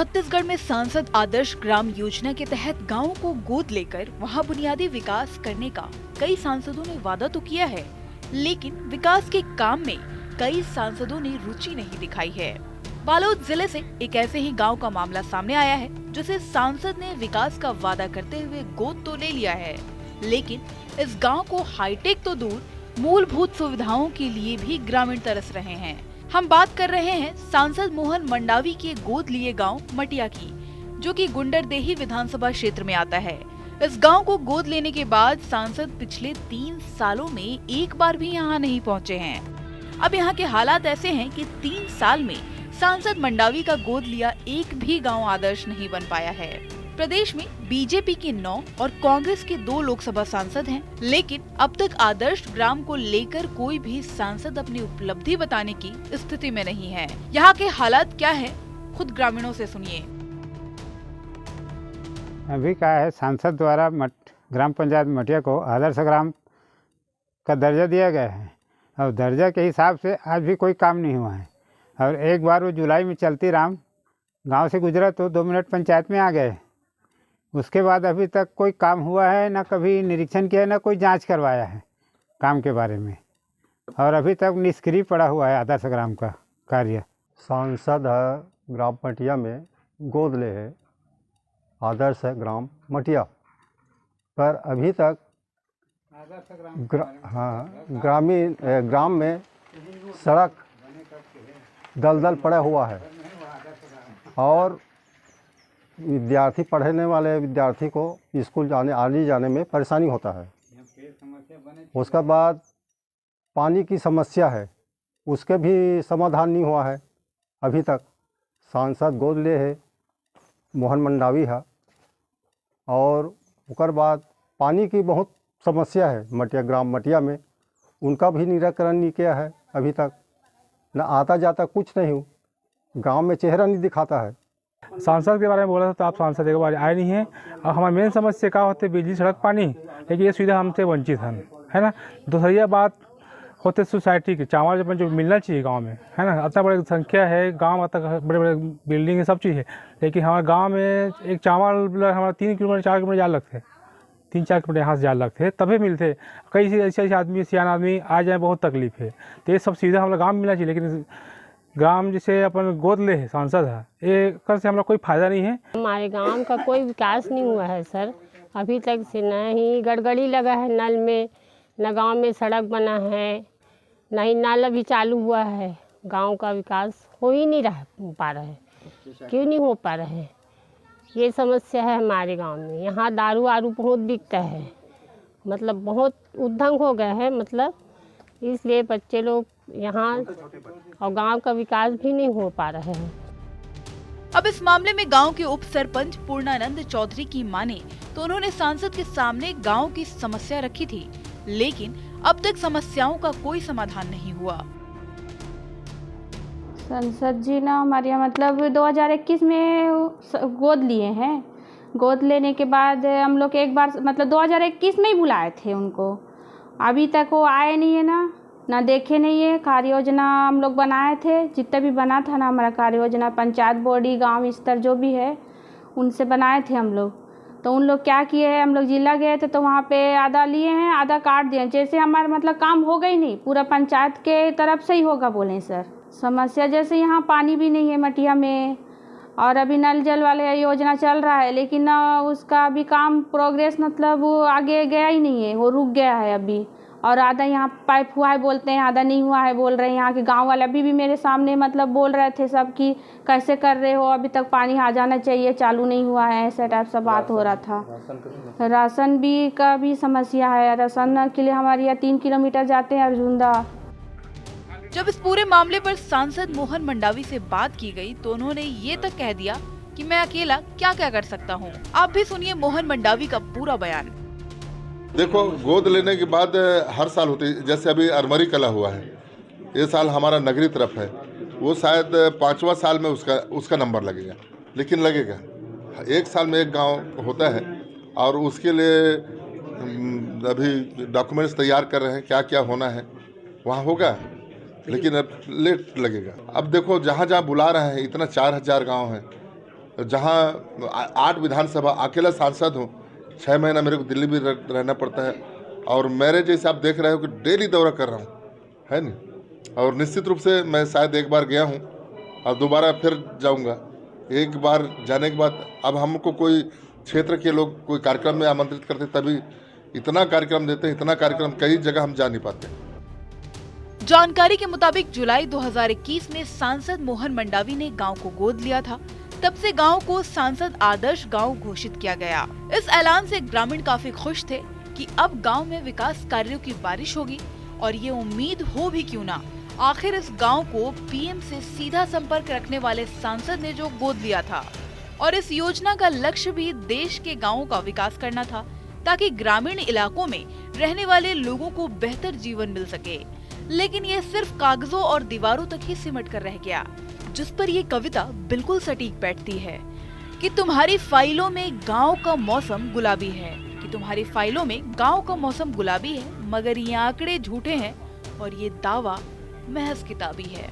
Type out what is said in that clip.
छत्तीसगढ़ में सांसद आदर्श ग्राम योजना के तहत गांवों को गोद लेकर वहां बुनियादी विकास करने का कई सांसदों ने वादा तो किया है, लेकिन विकास के काम में कई सांसदों ने रुचि नहीं दिखाई है। बालोद जिले से एक ऐसे ही गांव का मामला सामने आया है, जिसे सांसद ने विकास का वादा करते हुए गोद तो ले लिया है, लेकिन इस गांव को हाईटेक तो दूर मूलभूत सुविधाओं के लिए भी ग्रामीण तरस रहे हैं। हम बात कर रहे हैं सांसद मोहन मंडावी के गोद लिए गांव मटिया की, जो कि गुंडरदेही विधानसभा क्षेत्र में आता है। इस गांव को गोद लेने के बाद सांसद पिछले 3 सालों में एक बार भी यहां नहीं पहुंचे हैं। अब यहां के हालात ऐसे हैं कि 3 साल में सांसद मंडावी का गोद लिया एक भी गांव आदर्श नहीं बन पाया है। प्रदेश में बीजेपी के 9 और कांग्रेस के 2 लोकसभा सांसद हैं, लेकिन अब तक आदर्श ग्राम को लेकर कोई भी सांसद अपनी उपलब्धि बताने की स्थिति में नहीं है। यहाँ के हालात क्या है, खुद ग्रामीणों से सुनिए। अभी क्या है, सांसद द्वारा ग्राम पंचायत मटिया को आदर्श ग्राम का दर्जा दिया गया है और दर्जा के हिसाब से आज भी कोई काम नहीं हुआ है। और एक बार वो जुलाई में चलती राम गांव से गुजरा तो 2 मिनट पंचायत में आ गए। उसके बाद अभी तक कोई काम हुआ है ना, कभी निरीक्षण किया ना कोई जांच करवाया है काम के बारे में, और अभी तक निष्क्रिय पड़ा हुआ है आदर्श ग्राम का कार्य। सांसद है ग्राम मटिया में गोद ले है आदर्श है ग्राम मटिया, पर अभी तक ग्राम में सड़क दलदल पड़ा हुआ है और विद्यार्थी पढ़ने वाले विद्यार्थी को स्कूल आने जाने में परेशानी होता है। उसके बाद पानी की समस्या है, उसके भी समाधान नहीं हुआ है अभी तक। सांसद गोद ले है मोहन मंडावी है, और उसके बाद पानी की बहुत समस्या है मटिया ग्राम मटिया में, उनका भी निराकरण नहीं किया है अभी तक। न आता जाता कुछ नहीं हो, गांव में चेहरा नहीं दिखाता है। सांसद के बारे में बोला था तो आप सांसद एक बार आए नहीं हैं। और हमारी मेन समस्या क्या होती है, बिजली सड़क पानी, लेकिन ये सुविधा हमसे वंचित है ना। दूसरी बात होते सोसाइटी के चावल जो मिलना चाहिए गांव में, है ना। इतना बड़ी संख्या है गांव, इतना बड़े बड़े बिल्डिंग है, सब चीज़ है, लेकिन हमारे गांव में एक चावल हमारा 3 किलोमीटर 4 किलोमीटर जाल लगते, 3-4 किलोमीटर यहाँ से जाल लगते तभी मिलते। कई ऐसे आदमी सियान आदमी आ जाए, बहुत तकलीफ है। तो ये सब सुविधा हमारे गाँव में मिलना चाहिए, लेकिन ग्राम जिसे अपन गोद ले है सांसद है, ये कर से हमारा कोई फायदा नहीं है। हमारे गांव का कोई विकास नहीं हुआ है सर, अभी तक से न ही गड़गड़ी लगा है नल में, न गांव में सड़क बना है, न ही नाला भी चालू हुआ है। गांव का विकास हो ही नहीं पा रहा है। क्यों नहीं हो पा रहा है, ये समस्या है हमारे गांव में। यहाँ दारू वारू बहुत बिकता है, मतलब बहुत उद्दंग हो गया है, मतलब इसलिए बच्चे लोग यहाँ और गांव का विकास भी नहीं हो पा रहा है। अब इस मामले में गांव के उप सरपंच पूर्णानंद चौधरी की माने तो उन्होंने सांसद के सामने गांव की समस्या रखी थी, लेकिन अब तक समस्याओं का कोई समाधान नहीं हुआ। सांसद जी ना हमारे यहाँ मतलब 2021 में गोद लिए हैं। गोद लेने के बाद हम लोग एक बार मतलब 2021 में ही बुलाए थे उनको, अभी तक वो आए नहीं है ना देखे नहीं है। कार्य योजना हम लोग बनाए थे, जितना भी बना था ना हमारा कार्य योजना, पंचायत बॉडी गांव स्तर जो भी है उनसे बनाए थे हम लोग। तो उन लोग क्या किए हैं, हम लोग जिला गए थे तो वहाँ पे आधा लिए हैं आधा काट दिए, जैसे हमारा मतलब काम होगा ही नहीं, पूरा पंचायत के तरफ से ही होगा बोले सर। समस्या जैसे यहाँ पानी भी नहीं है मटिया में, और अभी नल जल वाले योजना चल रहा है, लेकिन उसका अभी काम प्रोग्रेस मतलब वो आगे गया ही नहीं है, वो रुक गया है अभी। और आधा यहाँ पाइप हुआ है बोलते हैं, आधा नहीं हुआ है बोल रहे हैं। यहाँ के गांव वाले अभी भी मेरे सामने मतलब बोल रहे थे सब कि कैसे कर रहे हो, अभी तक पानी आ जाना चाहिए, चालू नहीं हुआ है, ऐसा टाइप से बात हो रहा था। राशन भी का भी समस्या है, राशन के लिए हमारे यहाँ 3 किलोमीटर जाते हैं अर्जुंदा। जब इस पूरे मामले पर सांसद मोहन मंडावी से बात की गई तो उन्होंने ये तक कह दिया कि मैं अकेला क्या क्या कर सकता हूँ। आप भी सुनिए मोहन मंडावी का पूरा बयान। देखो, गोद लेने के बाद हर साल होती है, जैसे अभी अरमरी कला हुआ है, ये साल हमारा नगरी तरफ है, वो शायद 5वां साल में उसका नंबर लगेगा, लेकिन लगेगा। 1 साल में एक गांव होता है और उसके लिए अभी डॉक्यूमेंट्स तैयार कर रहे हैं, क्या क्या होना है वहाँ होगा, लेकिन अब लेट लगेगा। अब देखो, जहाँ जहाँ बुला रहे हैं, इतना 4000 गाँव है, जहाँ 8 विधानसभा अकेला सांसद हूँ, 6 महीना मेरे को दिल्ली भी रहना पड़ता है और मेरे जैसे आप देख रहे हो कि डेली दौरा कर रहा हूँ, है नहीं। और निश्चित रूप से मैं शायद एक बार गया हूँ और दोबारा फिर जाऊँगा। एक बार जाने के बाद अब हमको कोई क्षेत्र के लोग कोई कार्यक्रम में आमंत्रित करते तभी इतना कार्यक्रम देते हैं, इतना कार्यक्रम कई जगह हम जा नहीं पाते। जानकारी के मुताबिक जुलाई 2021 में सांसद मोहन मंडावी ने गांव को गोद लिया था। तब से गांव को सांसद आदर्श गांव घोषित किया गया। इस ऐलान से ग्रामीण काफी खुश थे कि अब गांव में विकास कार्यों की बारिश होगी और ये उम्मीद हो भी क्यों ना, आखिर इस गांव को पीएम से सीधा संपर्क रखने वाले सांसद ने जो गोद लिया था। और इस योजना का लक्ष्य भी देश के गाँवों का विकास करना था ताकि ग्रामीण इलाकों में रहने वाले लोगों को बेहतर जीवन मिल सके। लेकिन ये सिर्फ कागजों और दीवारों तक ही सिमट कर रह गया, जिस पर ये कविता बिल्कुल सटीक बैठती है कि तुम्हारी फाइलों में गांव का मौसम गुलाबी है, कि तुम्हारी फाइलों में गांव का मौसम गुलाबी है, मगर ये आंकड़े झूठे हैं और ये दावा महज किताबी है।